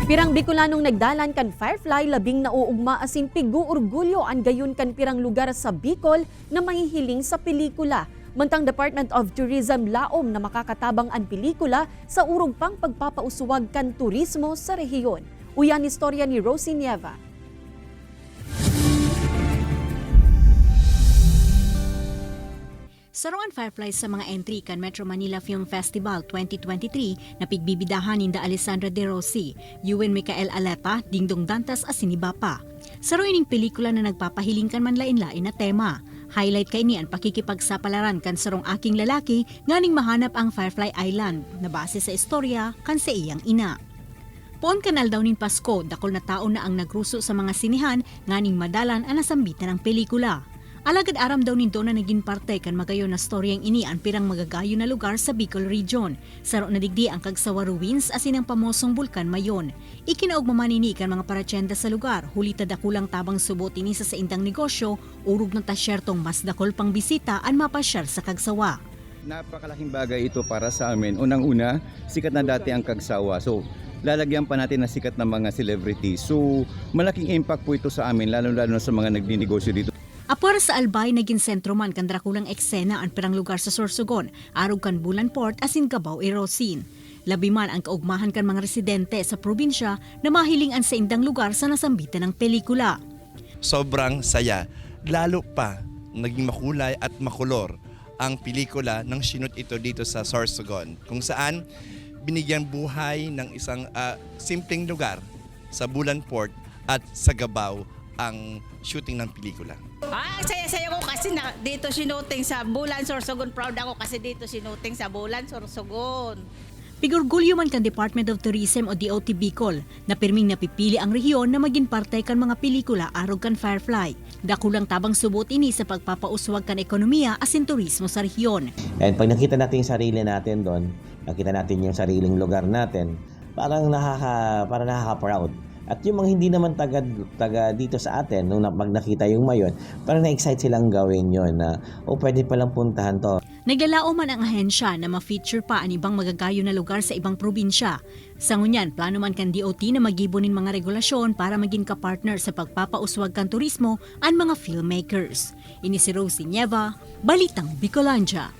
Pirang Bicolanong nagdalan kan Firefly labing nauugma asin pigu-orgulyo ang gayon kan pirang lugar sa Bicol na mahihiling sa pelikula. Mantang Department of Tourism laom na makakatabang ang pelikula sa urog pang pagpapauswag kan turismo sa rehiyon. Uyan istorya ni Rosie Nieva. Saruan Firefly sa mga entry kan Metro Manila Film Festival 2023 na pigbibidahan ni Alessandra De Rossi, Ewan Micael Aleta, Dingdong Dantas asiniba pa. Saruin ning pelikula na nagpapahiling kan manlain-lain na tema. Highlight kay ni ang pakikipagsapalaran kan sarong aking lalaki nganing mahanap ang Firefly Island na base sa istorya kan sa iyang ina. Poon kanal daw nin Pasko, dakol na tao na ang nagruso sa mga sinihan nganing madalan ang nasambitan ng pelikula. Alagad aram daw nindo na naging parte kan magayon na storyang ini ang pirang magagayo na lugar sa Bicol Region. Saro na digdi ang Kagsawa Ruins asin ang pamosong bulkan mayon. Ikinaugmamanini kan mga paratsenda sa lugar, hulita dakulang tabang subot ini sa indang negosyo, urog ng tasyertong mas dakol pang bisita ang mapasyar sa Kagsawa. Napakalaking bagay ito para sa amin. Unang-una, sikat na dati ang Kagsawa. So, lalagyan pa natin na sikat na mga celebrities. So, malaking impact po ito sa amin, lalo-lalo sa mga nagdinegosyo dito. Apor sa Albay, naging sentro man kan drakulang eksena ang pirang lugar sa Sorsogon, arog kan Bulan Port asin Cabao Erosin. Labi man ang kaugmahan kan mga residente sa probinsya na mahilingan sa indang lugar sa nasambitan ng pelikula. Sobrang saya, lalo pa naging makulay at makulor ang pelikula ng sinut ito dito sa Sorsogon, kung saan binigyan buhay ng isang simpleng lugar sa Bulan Port at sa Cabao ang shooting ng pelikula. Saya-saya ko kasi dito sinuting sa Bulan, Sorsogon. Proud ako kasi dito sinuting sa Bulan, Sorsogon. Pigurgulyo man kan Department of Tourism o DOT Bicol na pirming napipili ang rehiyon na maging parte kan mga pelikula arog kan Firefly. Dakulang tabang subot ini sa pagpapauswag kan ekonomiya asin turismo sa rehiyon. And pag nakita natin yung sarili natin doon, nakita natin yung sariling lugar natin, parang nakaka-proud. At yung mga hindi naman taga dito sa atin, nung pag nakita yung mayon, parang na-excite silang gawin yon na, pwede palang puntahan to. Naglalao man ang ahensya na ma-feature pa ang ibang magagayo na lugar sa ibang probinsya. Sa ngunyan, plano man kan DOT na magibunin mga regulasyon para maging kapartner sa pagpapauswag kan turismo ang mga filmmakers. Ini si Rosie Nieva, Balitang Bicolandia.